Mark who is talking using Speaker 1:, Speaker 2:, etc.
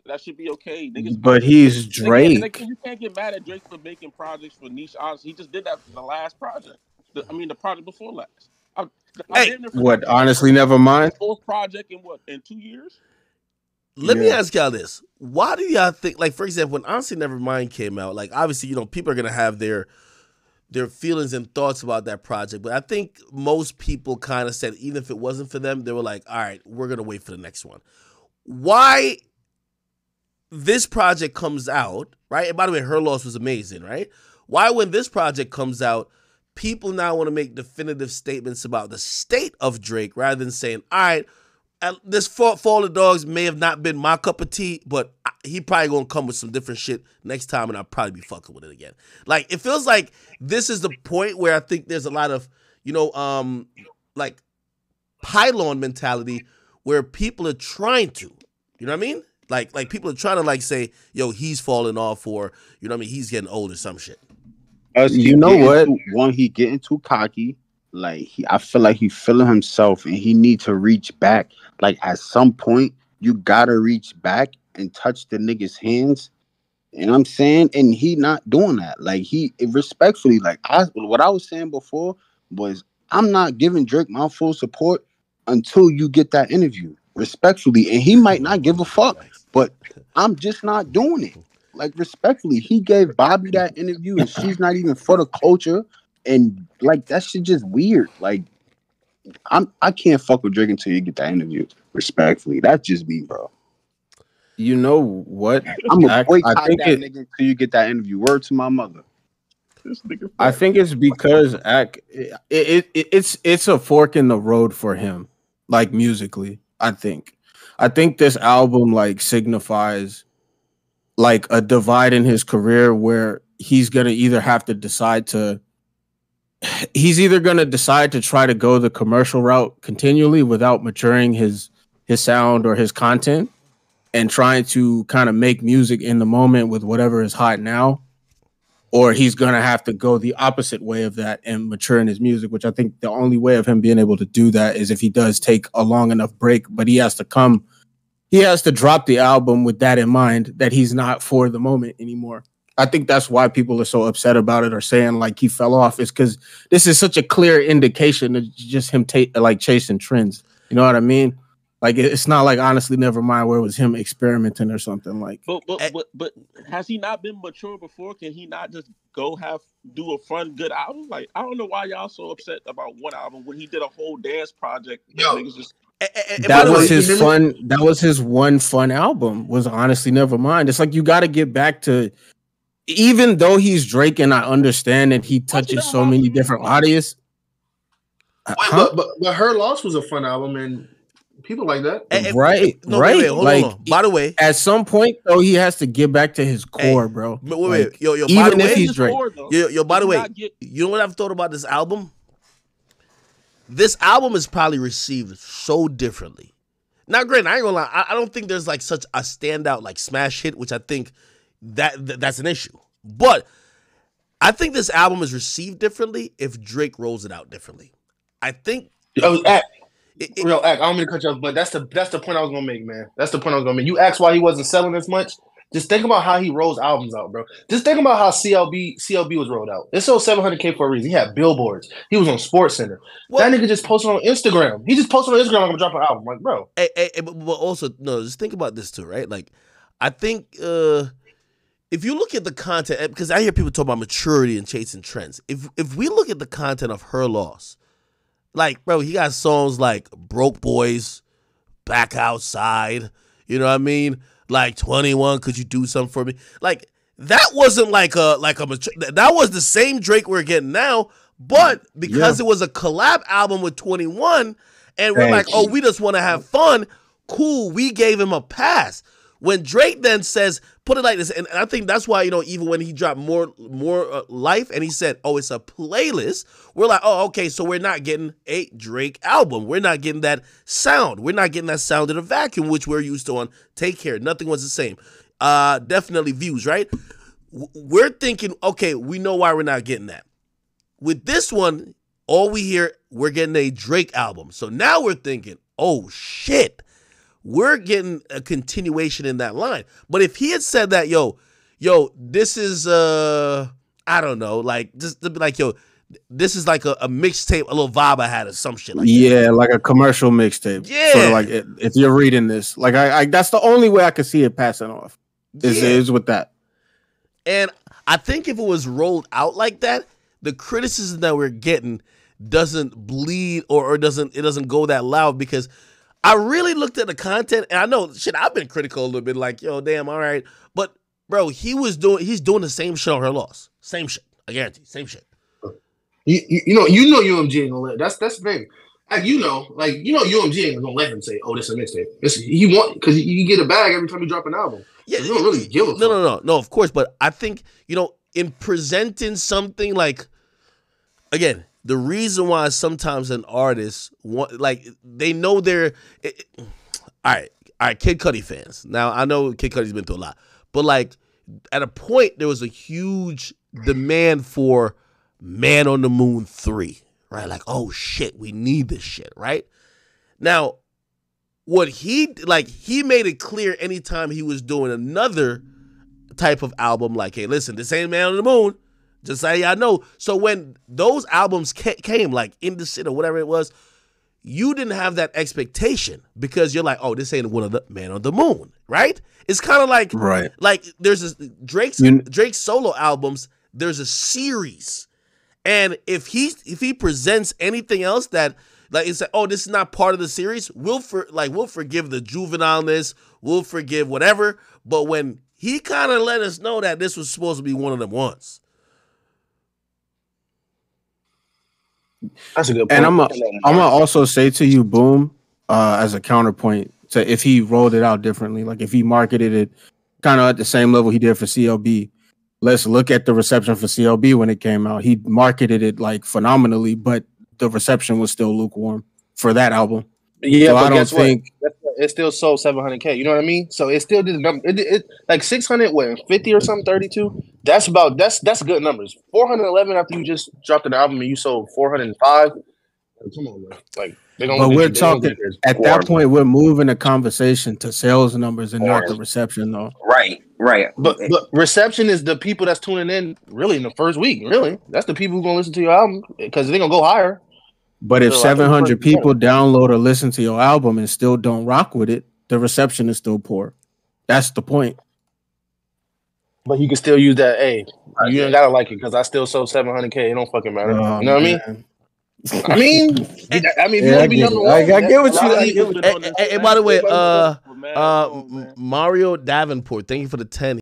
Speaker 1: That should be okay. Niggas
Speaker 2: But
Speaker 1: make
Speaker 2: he's
Speaker 1: and again,
Speaker 2: Drake.
Speaker 1: you can't get mad at Drake for making projects for niche artists. He just did that for the last project. The project before last. I
Speaker 3: Hey,
Speaker 1: damn near forgot
Speaker 2: What?
Speaker 1: that was
Speaker 2: Honestly, never mind.
Speaker 1: his fourth project in what, in 2 years?
Speaker 3: let me
Speaker 2: Yeah.
Speaker 3: ask y'all this. Why do y'all think, like, for example, when Honestly Nevermind came out, like, obviously, you know, people are going to have their feelings and thoughts about that project. But I think most people kind of said, even if it wasn't for them, they were like, all right, we're going to wait for the next one. Why this project comes out, right? And by the way, Her Loss was amazing, right? Why when this project comes out, people now want to make definitive statements about the state of Drake rather than saying, all right, this Fall of the Dogs may have not been my cup of tea, but he probably gonna come with some different shit next time, and I'll probably be fucking with it again. Like, it feels like this is the point where I think there's a lot of, you know, like pylon mentality where people are trying to, you know what I mean? Like people are trying to like say, yo, he's falling off, or you know what I mean, he's getting old or some shit.
Speaker 2: You know what?
Speaker 4: One, he getting too cocky. Like I feel like he feeling himself, and he need to reach back. Like at some point, you gotta reach back and touch the nigga's hands. You know what I'm saying? And he not doing that. Like he respectfully, like what I was saying before was, I'm not giving Drake my full support until you get that interview. Respectfully, and he might not give a fuck, but I'm just not doing it. Like respectfully, he gave Bobby that interview, and she's not even for the culture. And like that shit just weird. Like I can't fuck with Drake until you get that interview. Respectfully, that's just me, bro.
Speaker 2: You know what?
Speaker 4: I'm gonna boycott
Speaker 2: I think
Speaker 4: that nigga until you get that interview. Word to my mother.
Speaker 2: I think it's because it's a fork in the road for him, like musically. I think this album like signifies like a divide in his career where he's gonna either have to decide to try to go the commercial route continually without maturing his sound or his content and trying to kind of make music in the moment with whatever is hot now, or he's gonna have to go the opposite way of that and mature in his music, which I think the only way of him being able to do that is if he does take a long enough break, but he has to drop the album with that in mind, that he's not for the moment anymore. I think that's why people are so upset about it or saying like he fell off, is because this is such a clear indication of just him like chasing trends. You know what I mean? Like it's not like Honestly Nevermind where it was him experimenting or something like.
Speaker 1: But has he not been mature before? Can he not just do a fun good album? Like I don't know why y'all so upset about one album when he did a whole dance project. Niggas just.
Speaker 2: That was his fun. That was his one fun album. Was Honestly Nevermind. It's like you got to get back to. Even though he's Drake, and I understand that he touches so many different audiences.
Speaker 5: But Her Loss was a fun album, and people like that,
Speaker 2: right?
Speaker 3: Wait, hold on. By the way,
Speaker 2: at some point though, he has to get back to his core, bro.
Speaker 3: Wait, yo,
Speaker 2: even if he's Drake,
Speaker 3: by the way, you know what I've thought about this album? This album is probably received so differently. Now, granted, I ain't gonna lie, I don't think there's like such a standout like smash hit, which I think that's an issue. But I think this album is received differently if Drake rolls it out differently. I think.
Speaker 5: I don't mean to cut you off, but that's the point I was gonna make, man. That's the point I was gonna make. You asked why he wasn't selling as much. Just think about how he rolls albums out, bro. Just think about how CLB was rolled out. It sold 700K for a reason. He had billboards. He was on Sports Center. That nigga just posted on Instagram. He just posted on Instagram, I'm gonna drop an album. Like, bro.
Speaker 3: But also, no, just think about this too, right? Like, I think if you look at the content, because I hear people talk about maturity and chasing trends. If we look at the content of Her Loss, like, bro, he got songs like Broke Boys, Back Outside, you know what I mean? Like 21, Could You Do Something For Me? Like, that wasn't like a that was the same Drake we're getting now, but because it was a collab album with 21, and we're like, oh, we just want to have fun, cool, we gave him a pass. When Drake then says, put it like this, and I think that's why, you know, even when he dropped more Life, and he said, oh, it's a playlist, we're like, oh, okay, so we're not getting a Drake album. We're not getting that sound. We're not getting that sound in a vacuum, which we're used to on Take Care. Nothing was the same. Definitely Views, right? We're thinking, okay, we know why we're not getting that. With this one, all we hear, we're getting a Drake album. So now we're thinking, oh, shit. we're getting a continuation in that line. But if he had said that, yo, this is I don't know, like just like yo, this is like a mixtape, a little vibe I had or some shit like that.
Speaker 2: Like a commercial mixtape.
Speaker 3: Yeah.
Speaker 2: Sort of like if you're reading this, like I that's the only way I could see it passing off. Is with that.
Speaker 3: And I think if it was rolled out like that, the criticism that we're getting doesn't bleed or doesn't go that loud, because I really looked at the content and I know shit, I've been critical a little bit, like, yo, damn, all right. But bro, he's doing the same shit on Her Loss. Same shit. I guarantee, same shit.
Speaker 5: You know UMG ain't gonna let that's the thing. Like UMG ain't gonna let him say, "Oh, this is a mixtape." He want because you get a bag every time you drop an album.
Speaker 3: Yeah,
Speaker 5: you don't really give a fuck.
Speaker 3: No, of course. But I think in presenting something like, again, the reason why sometimes an artist they know they're all right, Kid Cudi fans. Now I know Kid Cudi's been through a lot, but like at a point there was a huge demand for Man on the Moon 3, right? Like, oh shit, we need this shit, right? Now, what he made it clear anytime he was doing another type of album, like, hey, listen, this ain't Man on the Moon, just so y'all know. So when those albums came, like In the City or whatever it was, you didn't have that expectation because you're like, oh, this ain't one of the Man on the Moon, right? It's kind of like,
Speaker 2: right,
Speaker 3: like there's Drake's solo albums, there's a series. And if he presents anything else that like it's like, oh, this is not part of the series, we'll forgive the juvenileness, we'll forgive whatever. But when he kind of let us know that this was supposed to be one of them ones.
Speaker 5: That's a good point.
Speaker 2: And I'm gonna also say to you, Boom, as a counterpoint to if he rolled it out differently, like if he marketed it kind of at the same level he did for CLB. Let's look at the reception for CLB when it came out. He marketed it like phenomenally, but the reception was still lukewarm for that album.
Speaker 5: Yeah,
Speaker 2: so
Speaker 5: but
Speaker 2: I don't think
Speaker 5: it still sold 700K. You know what I mean? So it still did the number. It like 650 or something, 32. That's good numbers. 411 after you just dropped an album and you sold 405. Come on, man. Like
Speaker 2: we're talking at that point. We're moving the conversation to sales numbers and not the reception, though.
Speaker 6: Right.
Speaker 5: But reception is the people that's tuning in really in the first week. Really, that's the people who gonna listen to your album because they're gonna go higher.
Speaker 2: But if 700 people download or listen to your album and still don't rock with it, the reception is still poor. That's the point.
Speaker 5: But you can still use that. Hey, you ain't gotta like it because I still sold 700K. It don't fucking matter. You know what I mean? I mean, if you want to be number one,
Speaker 2: I get what you.
Speaker 3: And by the way, Mario Davenport, thank you for the 10.